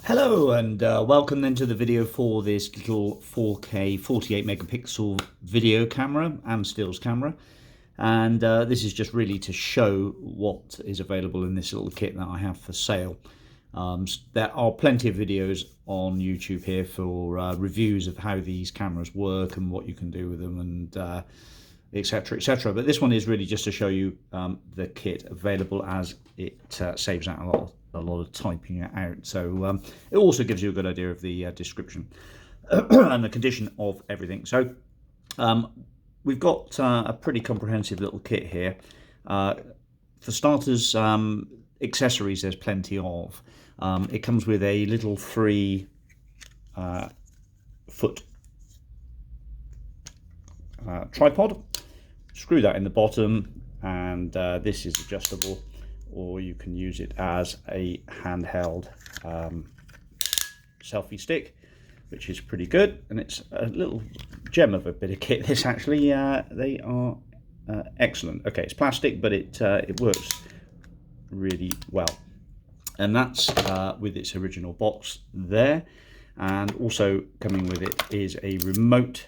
Hello and welcome then to the video for this little 4K 48 megapixel video camera and stills camera, and this is just really to show what is available in this little kit that I have for sale. There are plenty of videos on YouTube here for reviews of how these cameras work and what you can do with them, and etc, etc, but this one is really just to show you the kit available, as it saves out a lot of typing it out. So it also gives you a good idea of the description and the condition of everything. So we've got a pretty comprehensive little kit here. For starters, accessories there's plenty of. It comes with a little 3-foot tripod. Screw that in the bottom, and this is adjustable, or you can use it as a handheld selfie stick, which is pretty good. And it's a little gem of a bit of kit, this actually. They are excellent. Okay, it's plastic, but it works really well, and that's with its original box there. And also coming with it is a remote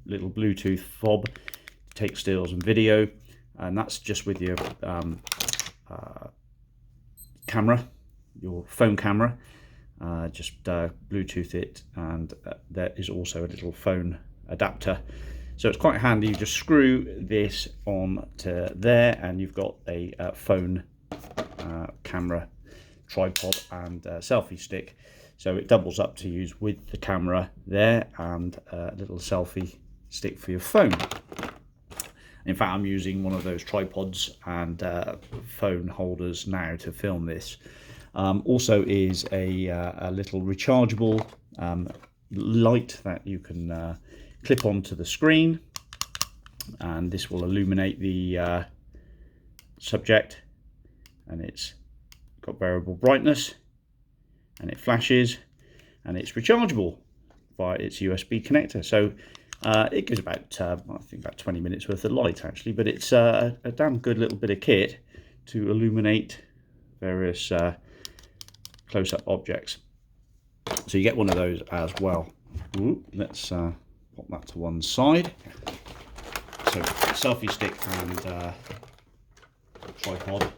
little Bluetooth fob to take stills and video, and that's just with your camera, your phone camera. Just Bluetooth it, and there is also a little phone adapter, so it's quite handy. You just screw this on to there, and you've got a phone camera tripod and selfie stick, so it doubles up to use with the camera there and a little selfie stick for your phone. In fact, I'm using one of those tripods and phone holders now to film this. Also is a little rechargeable light that you can clip onto the screen, and this will illuminate the subject, and it's got variable brightness, and it flashes, and it's rechargeable via its USB connector. So it gives about, I think about 20 minutes worth of light actually, but it's a damn good little bit of kit to illuminate various close-up objects. So you get one of those as well. Ooh, let's pop that to one side. So selfie stick and tripod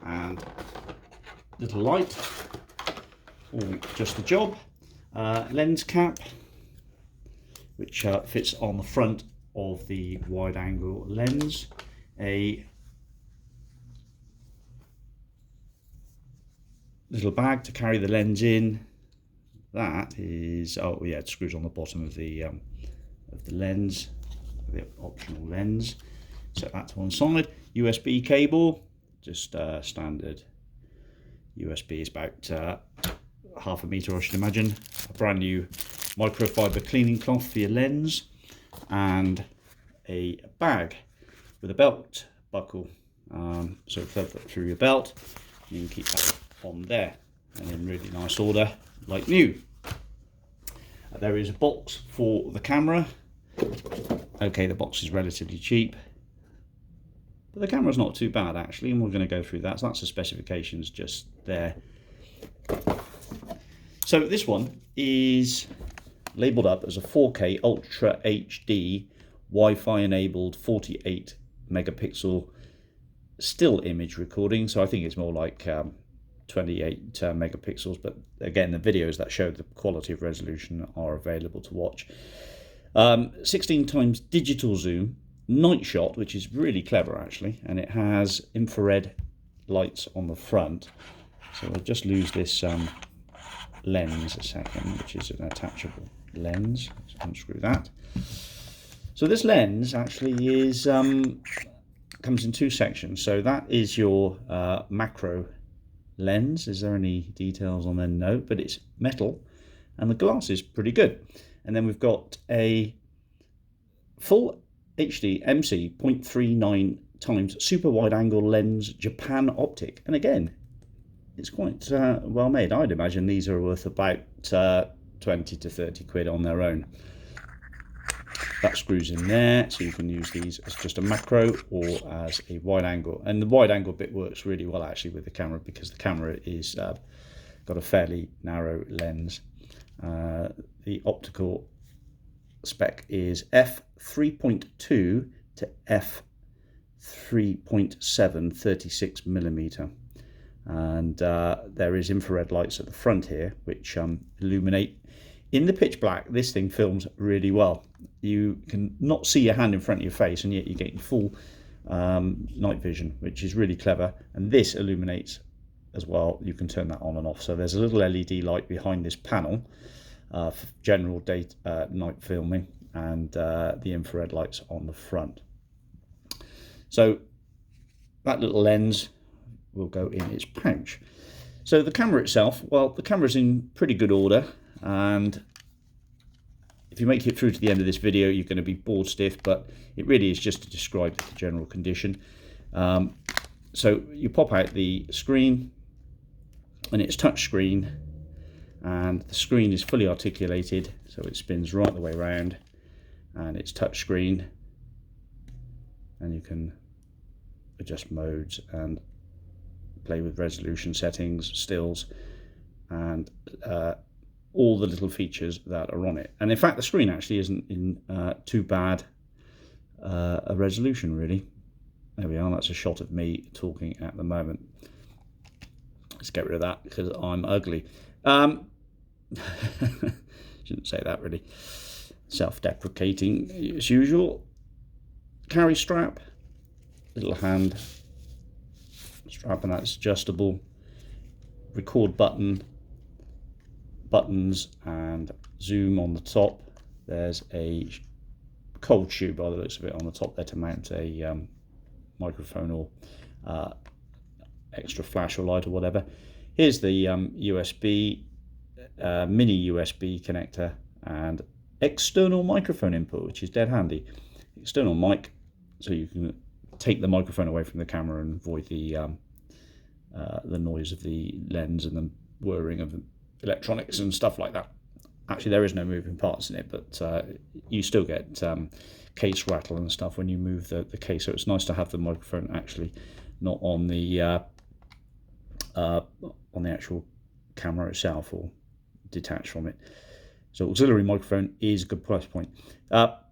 and little light, all just the job. Lens cap, which fits on the front of the wide angle lens. A little bag to carry the lens in. That is, oh yeah, it screws on the bottom of the lens, the optional lens. Set that to one side. USB cable, just standard USB, is about half a meter, I should imagine. A brand new microfiber cleaning cloth for your lens, and a bag with a belt buckle, so thread that through your belt. You can keep that on there and in really nice order, like new. There is a box for the camera. Okay, the box is relatively cheap, but the camera's not too bad actually, and we're going to go through that. So that's the specifications just there. So this one is labelled up as a 4K Ultra HD Wi-Fi enabled 48 megapixel still image recording. So I think it's more like 28 megapixels, but again, the videos that show the quality of resolution are available to watch. 16 times digital zoom, night shot, which is really clever actually, and it has infrared lights on the front. So we'll just lose this lens a second, which is an attachable lens. Let's unscrew that. So this lens actually is comes in two sections. So that is your macro lens. Is there any details on there? No, but it's metal, and the glass is pretty good. And then we've got a full HD MC 0.39 times super wide angle lens Japan optic, and again, it's quite well made. I'd imagine these are worth about 20 to 30 quid on their own. That screws in there, so you can use these as just a macro or as a wide angle. And the wide angle bit works really well actually with the camera, because the camera is got got a fairly narrow lens. The optical spec is f3.2 to f3.7 36mm, and there is infrared lights at the front here which illuminate. In the pitch black, this thing films really well. You can not see your hand in front of your face, and yet you're getting full night vision, which is really clever. And this illuminates as well. You can turn that on and off. So there's a little LED light behind this panel for general day night filming, and the infrared lights on the front. So that little lens will go in its pouch. So the camera itself, well, the camera's in pretty good order, and if you make it through to the end of this video, you're going to be bored stiff, but it really is just to describe the general condition. So you pop out the screen, and it's touch screen, and the screen is fully articulated, so it spins right the way around, and it's touch screen, and you can adjust modes and play with resolution settings, stills, and all the little features that are on it. And in fact, the screen actually isn't in too bad a resolution, really. There we are. That's a shot of me talking at the moment. Let's get rid of that because I'm ugly. Shouldn't say that, really. Self-deprecating as usual. Carry strap, little hand strap, and that's adjustable. Record button, buttons, and zoom on the top. There's a cold tube by the looks of it on the top there to mount a microphone or extra flash or light or whatever. Here's the USB, mini USB connector, and external microphone input, which is dead handy. External mic, so you can take the microphone away from the camera and avoid the noise of the lens and the whirring of the electronics and stuff like that. Actually, there is no moving parts in it, but you still get case rattle and stuff when you move the case, so it's nice to have the microphone actually not on the actual camera itself or detached from it. So auxiliary microphone is a good price point. That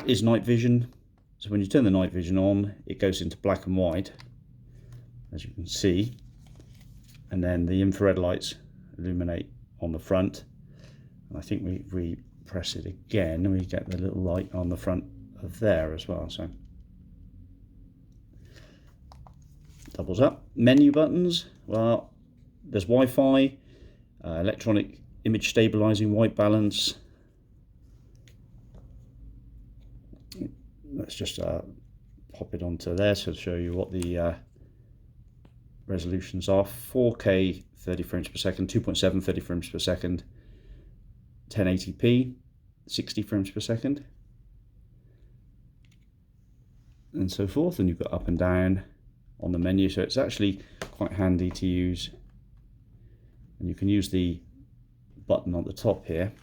is night vision. So when you turn the night vision on, it goes into black and white, as you can see, and then the infrared lights illuminate on the front. And I think we press it again and we get the little light on the front of there as well. So doubles up. Menu buttons, well, there's Wi-Fi, electronic image stabilizing, white balance. Let's just pop it onto there to show you what the resolutions are. 4K 30 frames per second, 2.7 30 frames per second, 1080p 60 frames per second, and so forth. And you've got up and down on the menu, so it's actually quite handy to use. And you can use the button on the top here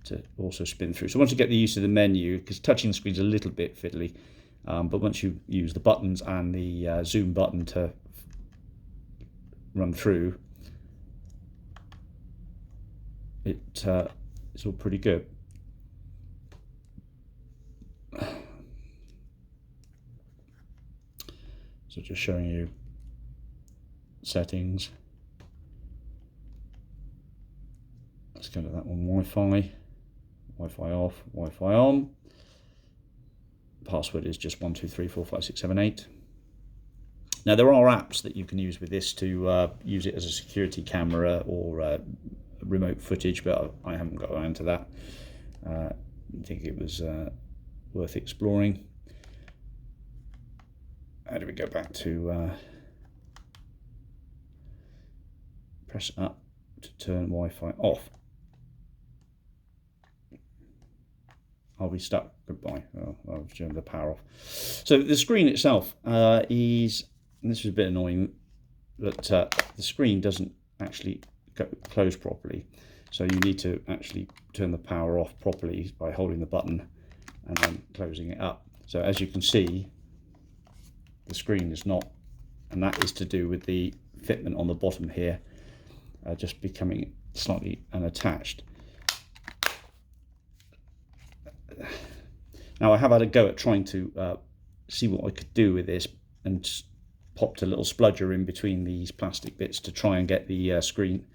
to also spin through. So once you get the use of the menu, because touching the screen's a little bit fiddly, but once you use the buttons and the zoom button to run through, it's all pretty good. So just showing you settings. Let's go to that one. Wi-Fi. Wi-Fi off, Wi-Fi on. Password is just 123456778. Now there are apps that you can use with this to use it as a security camera or remote footage, but I haven't got around to that. I think it was worth exploring. How do we go back to press up to turn Wi-Fi off? I'll be stuck. Goodbye. Oh, I've turned the power off. So the screen itself is, and this is a bit annoying, but the screen doesn't actually close properly. So you need to actually turn the power off properly by holding the button and then closing it up. So as you can see, the screen is not, and that is to do with the fitment on the bottom here. just becoming slightly unattached. Now I have had a go at trying to see what I could do with this, and popped a little spludger in between these plastic bits to try and get the screen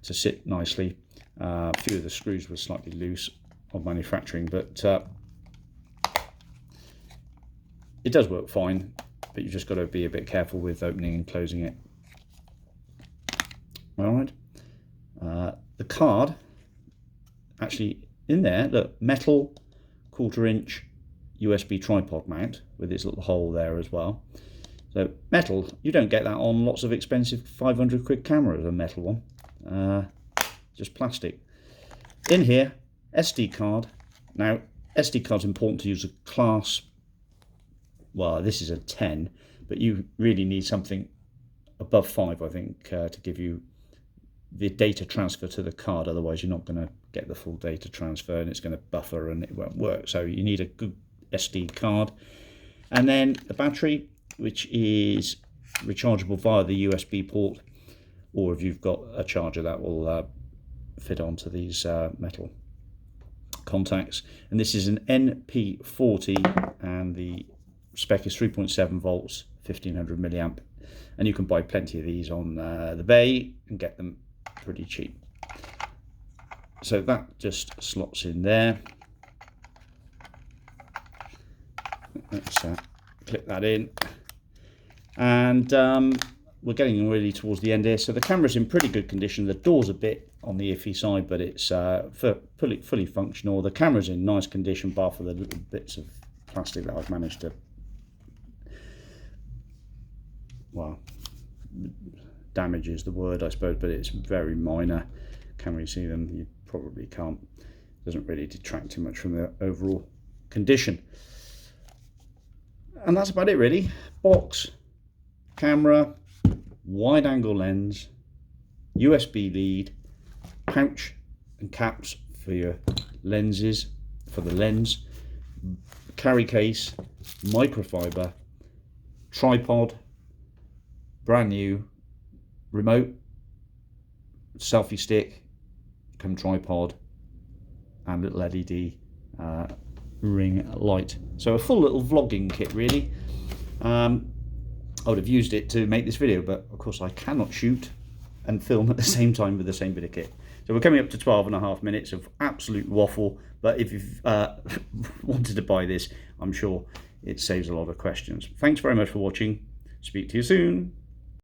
to sit nicely. A few of the screws were slightly loose on manufacturing, but it does work fine, but you've just got to be a bit careful with opening and closing it. All right. The card, actually in there, look, metal 1/4 inch USB tripod mount with its little hole there as well. So metal, you don't get that on lots of expensive 500 quid cameras, a metal one. Just plastic. In here, SD card. Now, SD card's important to use a class, well, this is a 10, but you really need something above 5, I think, to give you the data transfer to the card. Otherwise, you're not going to get the full data transfer, and it's going to buffer and it won't work. So you need a good SD card. And then the battery, which is rechargeable via the USB port, or if you've got a charger that will fit onto these metal contacts. And this is an NP40, and the spec is 3.7 volts, 1500 milliamp, and you can buy plenty of these on the bay and get them pretty cheap. So that just slots in there. Let's clip that in, and we're getting really towards the end here. So the camera's in pretty good condition. The door's a bit on the iffy side, but it's fully functional. The camera's in nice condition, bar for the little bits of plastic that I've managed to, well, damage is the word, I suppose, but it's very minor. Can we see them? You probably can't. Doesn't really detract too much from the overall condition. And that's about it really. Box, camera, wide angle lens, USB lead, pouch and caps for your lenses, for the lens, carry case, microfiber, tripod, brand new remote, selfie stick, come tripod, and little LED ring light. So a full little vlogging kit really. I would have used it to make this video, but of course I cannot shoot and film at the same time with the same bit of kit. So we're coming up to 12.5 minutes of absolute waffle, but if you've wanted to buy this, I'm sure it saves a lot of questions. Thanks very much for watching. Speak to you soon.